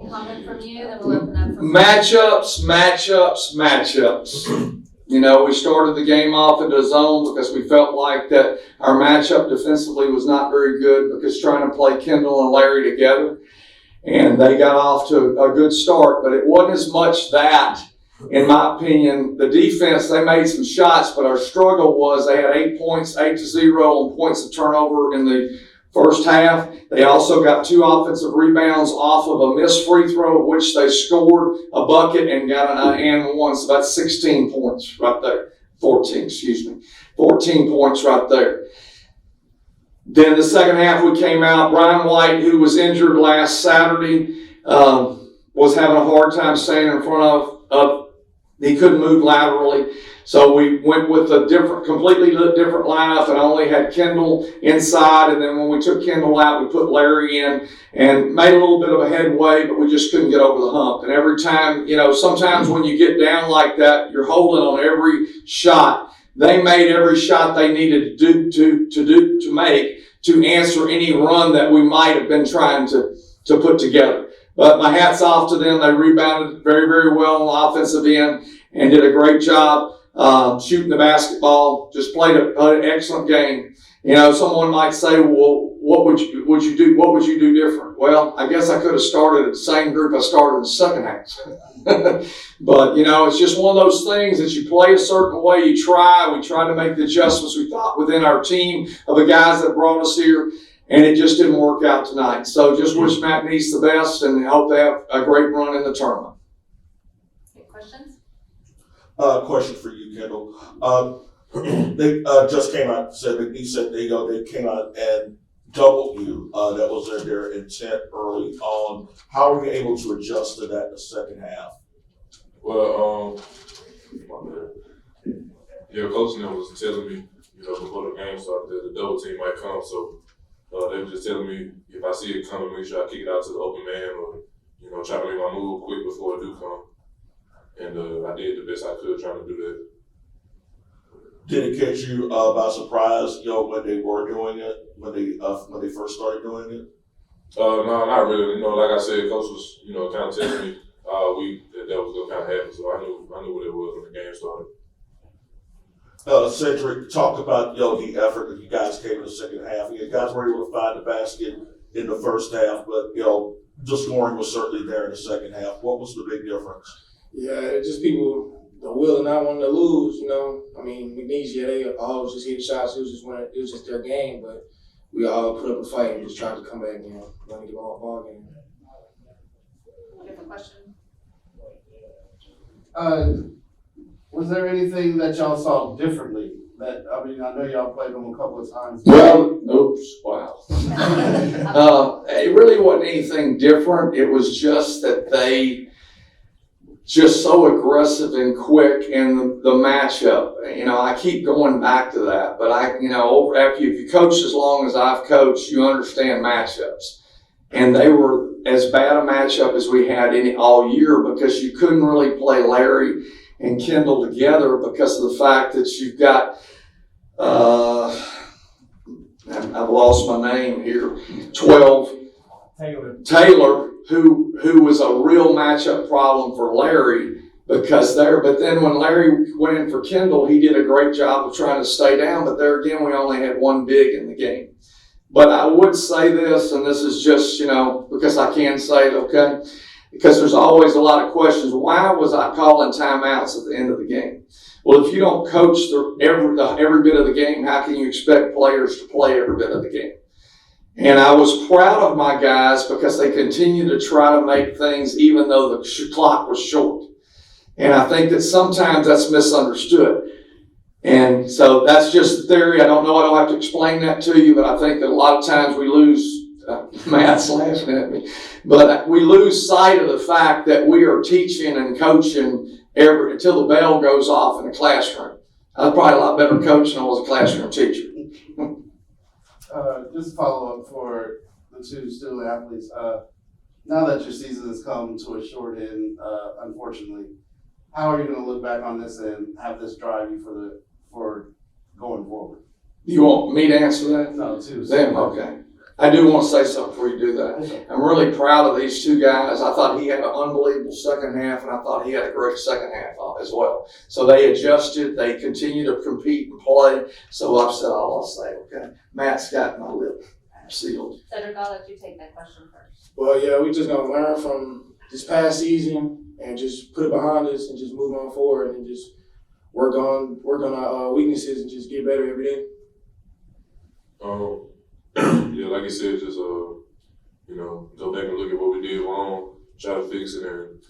comment from you, then we'll open up for Matchups. You know, we started the game off into a zone because we felt like that our matchup defensively was not very good because trying to play Kendall and Larry together. And they got off to a good start, but it wasn't as much that, in my opinion. The defense, they made some shots, but our struggle was they had 8 points, 8-0 on points of turnover in the first half. They also got 2 offensive rebounds off of a missed free throw, of which they scored a bucket and got an and one. So that's 16 points right there. 14 points right there. Then the second half we came out. Brian White, who was injured last Saturday, was having a hard time staying in front of he couldn't move laterally. So we went with a completely different lineup and only had Kendall inside. And then when we took Kendall out, we put Larry in and made a little bit of a headway, but we just couldn't get over the hump. And every time, you know, sometimes when you get down like that, you're holding on every shot. They made every shot they needed to make to answer any run that we might have been trying to put together. But my hat's off to them. They rebounded very, very well on the offensive end and did a great job. Shooting the basketball, just played an excellent game. You know, someone might say, well, what would you do? What would you do different? Well, I guess I could have started at the same group I started in the second half. But, you know, it's just one of those things that you play a certain way. We try to make the adjustments we thought within our team of the guys that brought us here, and it just didn't work out tonight. So just wish Matt Neese the best and hope they have a great run in the tournament. questions. Question for you, Kendall. They just came out, said they came out and doubled you. That was their intent early on. How were you able to adjust to that in the second half? Well, Coach Neal was telling me, you know, before the game started that the double team might come. So they were just telling me if I see it coming, make sure I kick it out to the open man or, you know, try to make my move quick before it do come. And I did the best I could trying to do that. Did it catch you by surprise, when they were doing it, when they first started doing it? No, not really. You know, like I said, Coach was, you know, kind of telling me all week that was going to kind of happen. So I knew what it was when the game started. Cedric, talk about the effort that you guys came in the second half. You guys were able to find the basket in the first half, but the scoring was certainly there in the second half. What was the big difference? Yeah, just people the will and not wanting to lose. You know, I mean, McNeese, they always just hit shots. It was just their game, but we all put up a fight and just tried to come back and win the ball game. Different question. Was there anything that y'all saw differently? I know y'all played them a couple of times. Well, wow. It really wasn't anything different. It was just that they just so aggressive and quick in the matchup. You know, I keep going back to that, but after if you coach as long as I've coached, you understand matchups. And they were as bad a matchup as we had all year because you couldn't really play Larry and Kendall together because of the fact that you've got, I've lost my name here, 12, Taylor, who was a real matchup problem for Larry because but then when Larry went in for Kendall, he did a great job of trying to stay down, but there again, we only had one big in the game. But I would say this, and this is just, because I can say it, okay? Because there's always a lot of questions. Why was I calling timeouts at the end of the game? Well, if you don't coach every bit of the game, how can you expect players to play every bit of the game? And I was proud of my guys because they continued to try to make things even though the clock was short. And I think that sometimes that's misunderstood. And so that's just the theory. I don't have to explain that to you, but I think that a lot of times we lose, Matt's laughing at me, but we lose sight of the fact that we are teaching and coaching until the bell goes off in the classroom. I was probably a lot better coach than I was a classroom teacher. Just follow up for the two student athletes. Now that your season has come to a short end, unfortunately, how are you going to look back on this and have this drive you for going forward? You want me to answer that? No, too. Them, okay. I do want to say something before you do that. I'm really proud of these two guys. I thought he had an unbelievable second half, and I thought he had a great second half as well. So they adjusted. They continue to compete and play. So I've said all I'll say, okay? Matt's got my lip sealed. Cedric, I'll let you take that question first. Well, yeah, we just gonna learn from this past season and just put it behind us and just move on forward and just work on our weaknesses and just get better every day. Yeah, like you said, just you know, go back and look at what we did wrong, try to fix it, and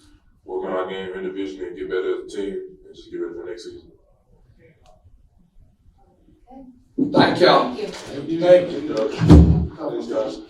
work on our game individually and get better as a team, and just get ready for next season. Thank y'all. Thank you. Thank you. Thanks, guys.